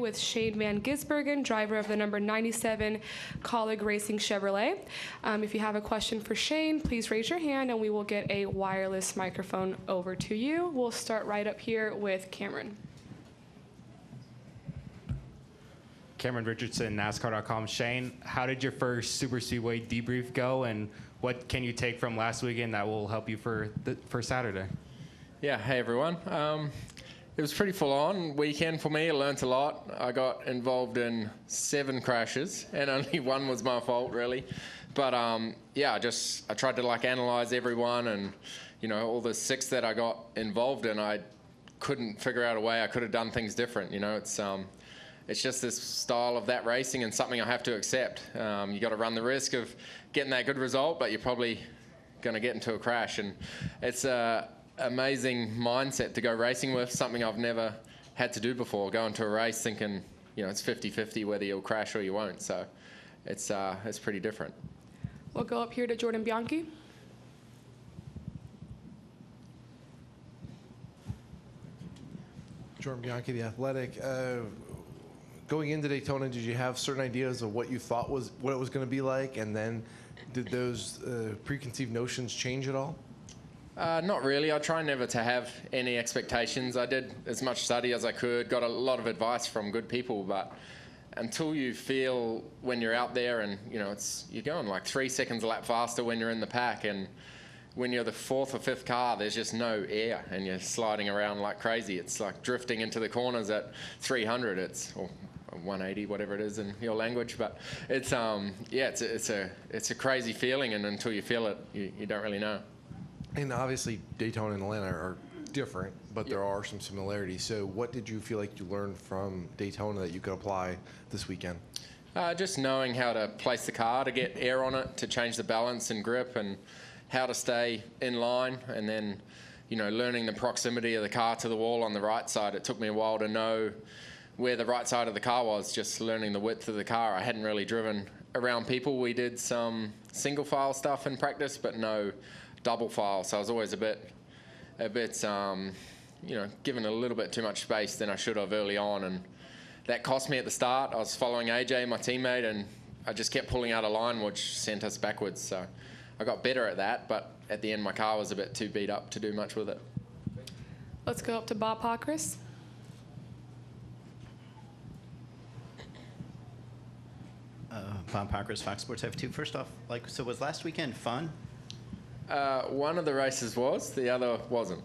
with Shane Van Gisbergen, driver of the number 97 Colleague Racing Chevrolet. If you have a question for Shane, please raise your hand and we will get a wireless microphone over to you. We'll start right up here with Cameron. Cameron Richardson, NASCAR.com. Shane, how did your first Superspeedway debrief go, and what can you take from last weekend that will help you for Saturday? Yeah, hey everyone. It was pretty full-on weekend for me. I learnt a lot. I got involved in 7 crashes, and only 1 was my fault, really. But yeah, I tried to analyze everyone, and all the 6 that I got involved in, I couldn't figure out a way I could have done things different. It's just this style of that racing and something I have to accept. You got to run the risk of getting that good result, but you're probably going to get into a crash. And it's an amazing mindset to go racing with, something I've never had to do before. Go into a race thinking, it's 50-50 whether you'll crash or you won't. So it's pretty different. We'll go up here to Jordan Bianchi. Jordan Bianchi, The Athletic. Going into Daytona, did you have certain ideas of what you thought what it was going to be like, and then did those preconceived notions change at all? Not really. I try never to have any expectations. I did as much study as I could, got a lot of advice from good people, but until you feel when you're out there and, you're going 3 seconds a lap faster when you're in the pack, and when you're the 4th or 5th car, there's just no air, and you're sliding around like crazy. It's like drifting into the corners at 300. Or 180, whatever it is in your language, but it's it's a crazy feeling, and until you feel it, you don't really know. And obviously, Daytona and Atlanta are different, but there are some similarities. So, what did you feel like you learned from Daytona that you could apply this weekend? Just knowing how to place the car to get air on it, to change the balance and grip, and how to stay in line, and then learning the proximity of the car to the wall on the right side. It took me a while to know where the right side of the car was, just learning the width of the car. I hadn't really driven around people. We did some single file stuff in practice, but no double file. So I was always a bit given a little bit too much space than I should have early on. And that cost me at the start. I was following AJ, my teammate, and I just kept pulling out a line, which sent us backwards. So I got better at that, but at the end, my car was a bit too beat up to do much with it. Let's go up to Bob Pockris. Bob Pockris, Fox Sports F2. First off, so was last weekend fun? One of the races was, the other wasn't.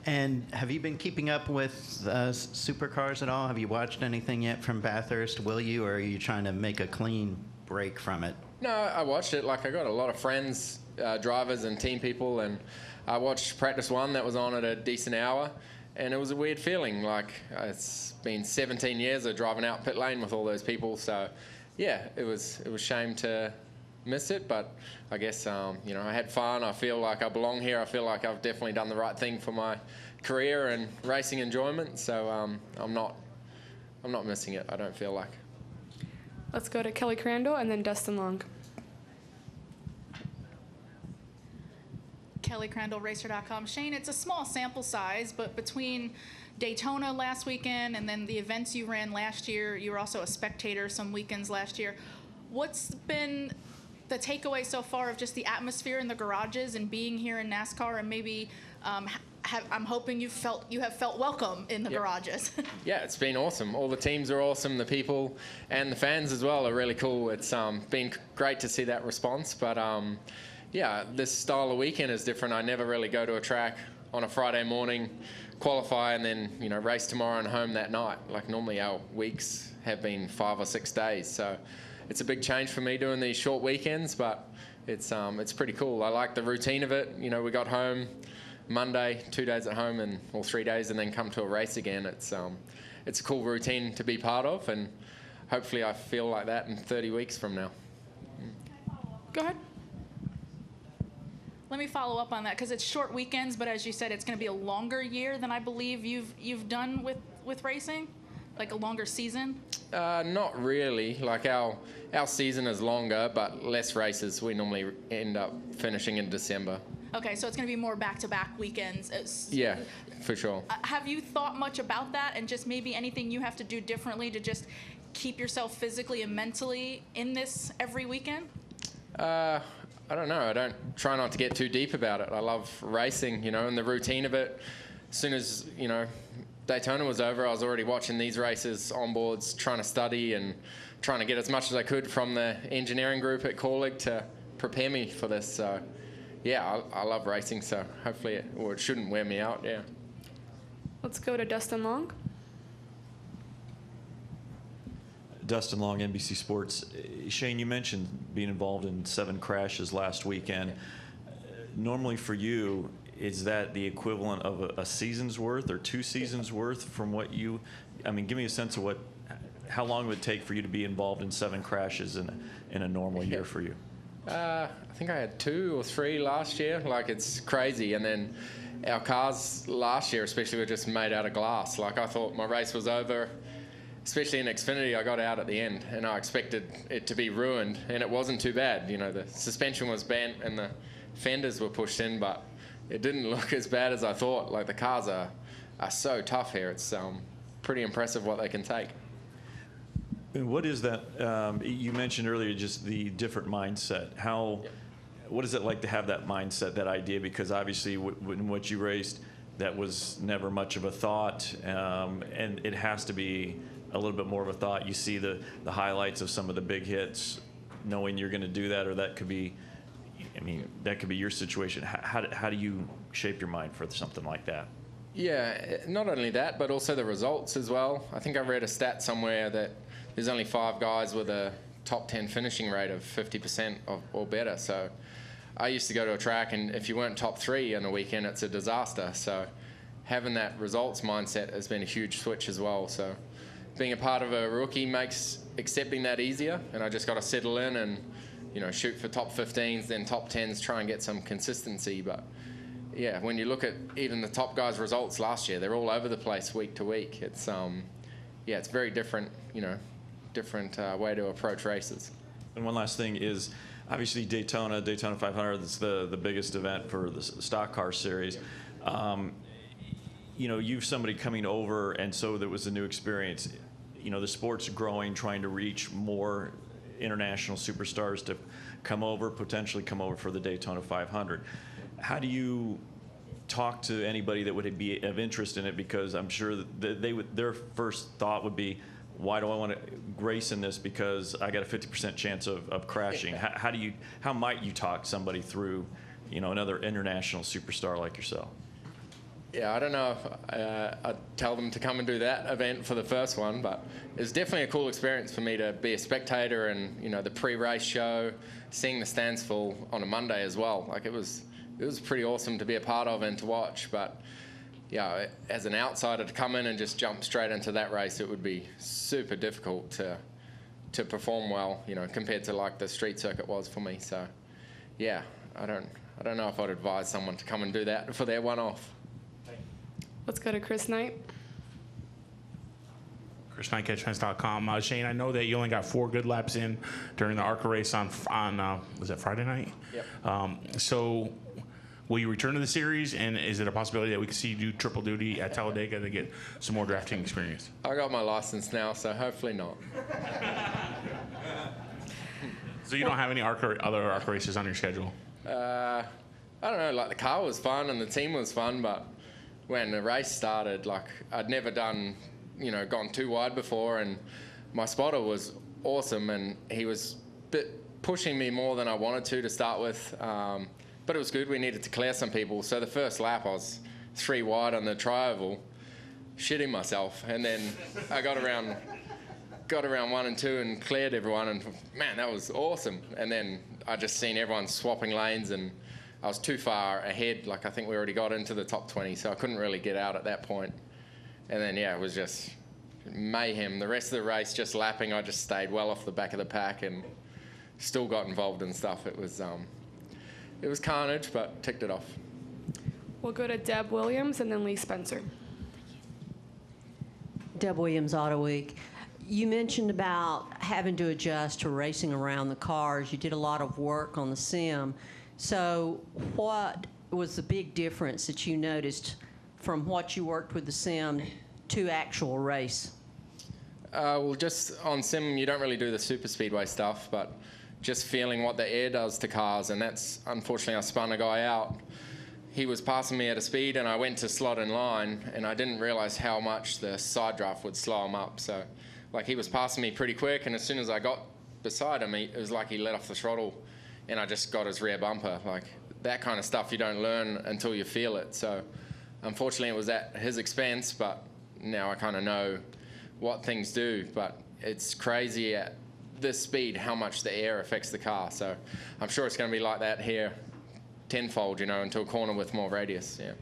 And have you been keeping up with supercars at all? Have you watched anything yet from Bathurst? Will you, or are you trying to make a clean break from it? No, I watched it. I got a lot of friends, drivers and team people, and I watched practice 1 that was on at a decent hour. And it was a weird feeling. It's been 17 years of driving out pit lane with all those people. So, yeah, it was a shame to miss it. But I guess, I had fun. I feel like I belong here. I feel like I've definitely done the right thing for my career and racing enjoyment. So I'm not missing it, I don't feel like. Let's go to Kelly Crandall and then Dustin Long. Kelly Crandall, Racer.com. Shane, it's a small sample size, but between Daytona last weekend and then the events you ran last year, you were also a spectator some weekends last year. What's been the takeaway so far of just the atmosphere in the garages and being here in NASCAR, and maybe I'm hoping you have felt welcome in the garages. Yeah, it's been awesome. All the teams are awesome. The people and the fans as well are really cool. It's been great to see that response, but yeah, this style of weekend is different. I never really go to a track on a Friday morning, qualify, and then race tomorrow and home that night. Normally our weeks have been 5 or 6 days, so it's a big change for me doing these short weekends. But it's pretty cool. I like the routine of it. We got home Monday, 2 days at home, and 3 days, and then come to a race again. It's a cool routine to be part of, and hopefully I feel like that in 30 weeks from now. Go ahead. Let me follow up on that, because it's short weekends, but as you said, it's going to be a longer year than I believe you've done with racing, a longer season. Not really. Our season is longer, but less races. We normally end up finishing in December. Okay, so it's going to be more back-to-back weekends. Yeah, for sure. Have you thought much about that, and just maybe anything you have to do differently to just keep yourself physically and mentally in this every weekend? I don't know. I don't try not to get too deep about it. I love racing, you know, and the routine of it. As soon as, you know, Daytona was over, I was already watching these races on boards, trying to study and trying to get as much as I could from the engineering group at Corlig to prepare me for this. So, yeah, I love racing, so hopefully it shouldn't wear me out, yeah. Let's go to Dustin Long. Dustin Long, NBC Sports. Shane, you mentioned being involved in 7 crashes last weekend. Normally for you, is that the equivalent of a season's worth or 2 seasons worth from what you, I mean, give me a sense of how long it would take for you to be involved in 7 crashes in a normal year for you? I think I had 2 or 3 last year. Like, it's crazy. And then our cars last year especially were just made out of glass. Like, I thought my race was over. Especially in Xfinity, I got out at the end, and I expected it to be ruined, and it wasn't too bad. You know, the suspension was bent and the fenders were pushed in, but it didn't look as bad as I thought. Like, the cars are so tough here. It's pretty impressive what they can take. And what is that? You mentioned earlier just the different mindset. What is it like to have that mindset, that idea? Because obviously, in what you raced, that was never much of a thought, and it has to be a little bit more of a thought. You see the highlights of some of the big hits, knowing you're going to do that, or that could be, I mean, that could be your situation. How do you shape your mind for something like that? Yeah, not only that, but also the results as well. I think I read a stat somewhere that there's only 5 guys with a top 10 finishing rate of 50% or better. So I used to go to a track, and if you weren't top 3 on a weekend, it's a disaster. So having that results mindset has been a huge switch as well. So being a part of a rookie makes accepting that easier, and I just got to settle in and, you know, shoot for top 15s, then top 10s, try and get some consistency. But yeah, when you look at even the top guys' results last year, they're all over the place week to week. It's yeah, it's very different, you know, different way to approach races. And one last thing is, obviously Daytona 500 is the biggest event for the stock car series. You know, you've somebody coming over, and so there was a new experience. You know, the sport's growing, trying to reach more international superstars to potentially come over for the Daytona 500. How do you talk to anybody that would be of interest in it? Because I'm sure that their first thought would be, why do I want to race in this? Because I got a 50% chance of crashing. How might you talk somebody through, you know, another international superstar like yourself? Yeah, I don't know if I'd tell them to come and do that event for the first one, but it was definitely a cool experience for me to be a spectator, and, you know, the pre-race show, seeing the stands full on a Monday as well. Like, it was pretty awesome to be a part of and to watch. But yeah, as an outsider to come in and just jump straight into that race, it would be super difficult to perform well, you know, compared to like the street circuit was for me. So yeah, I don't know if I'd advise someone to come and do that for their one-off. Let's go to Chris Knight. Chris Knight, catchfence.com. Shane, I know that you only got 4 good laps in during the ARCA race on was that Friday night? Yep. So will you return to the series, and is it a possibility that we could see you do triple duty at Talladega to get some more drafting experience? I got my license now, so hopefully not. So you don't have any other ARCA races on your schedule? I don't know, like the car was fun and the team was fun, but when the race started, like, I'd never done, you know, gone too wide before, and my spotter was awesome, and he was pushing me more than I wanted to start with, but it was good. We needed to clear some people, so the first lap I was 3 wide on the tri-oval, shitting myself, and then I got around 1 and 2 and cleared everyone, and man, that was awesome. And then I just seen everyone swapping lanes, and I was too far ahead. Like, I think we already got into the top 20, so I couldn't really get out at that point. And then, yeah, it was just mayhem. The rest of the race, just lapping, I just stayed well off the back of the pack and still got involved in stuff. It was carnage, but ticked it off. We'll go to Deb Williams and then Lee Spencer. Deb Williams, Auto Week. You mentioned about having to adjust to racing around the cars. You did a lot of work on the sim. So what was the big difference that you noticed from what you worked with the sim to actual race? Well, just on sim, you don't really do the Superspeedway stuff, but just feeling what the air does to cars, and that's, unfortunately, I spun a guy out. He was passing me at a speed, and I went to slot in line, and I didn't realize how much the side draft would slow him up. So, like, he was passing me pretty quick, and as soon as I got beside him, it was like he let off the throttle, and I just got his rear bumper. Like, that kind of stuff you don't learn until you feel it. So, unfortunately, it was at his expense, but now I kind of know what things do. But it's crazy at this speed how much the air affects the car. So I'm sure it's going to be like that here tenfold, into a corner with more radius. Yeah.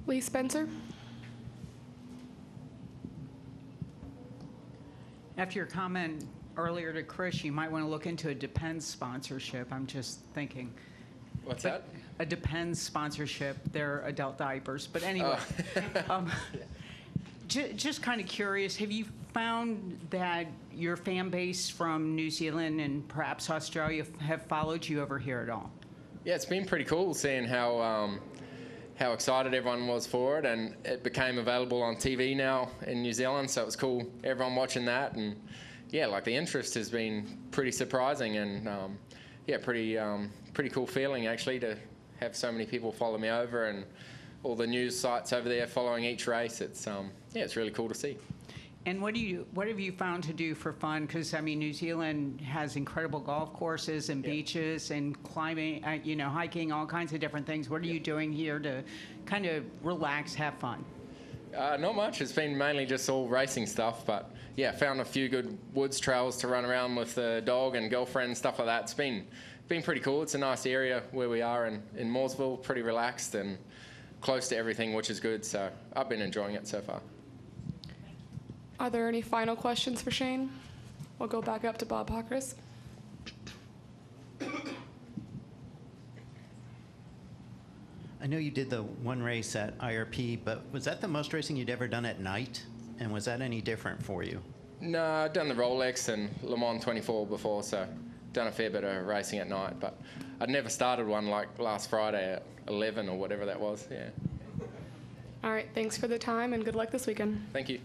Lee Spencer. After your comment earlier to Chris, you might want to look into a Depends sponsorship. I'm just thinking. What's that? A Depends sponsorship. They're adult diapers. But anyway, just kind of curious, have you found that your fan base from New Zealand and perhaps Australia have followed you over here at all? Yeah, it's been pretty cool seeing how excited everyone was for it, and it became available on TV now in New Zealand, so it was cool, everyone watching that, and yeah, like the interest has been pretty surprising, and pretty cool feeling actually to have so many people follow me over, and all the news sites over there following each race. It's it's really cool to see. And what have you found to do for fun? Because I mean, New Zealand has incredible golf courses and beaches and climbing, hiking, all kinds of different things. What are you doing here to kind of relax, have fun? Not much. It's been mainly just all racing stuff, but yeah, found a few good woods trails to run around with the dog and girlfriend, stuff like that. It's been pretty cool. It's a nice area where we are in Mooresville, pretty relaxed and close to everything, which is good. So I've been enjoying it so far. Are there any final questions for Shane? We'll go back up to Bob Pockris. I know you did the one race at IRP, but was that the most racing you'd ever done at night? And was that any different for you? No, I've done the Rolex and Le Mans 24 before, so done a fair bit of racing at night, but I'd never started one like last Friday at 11 or whatever that was. Yeah. All right, thanks for the time and good luck this weekend. Thank you.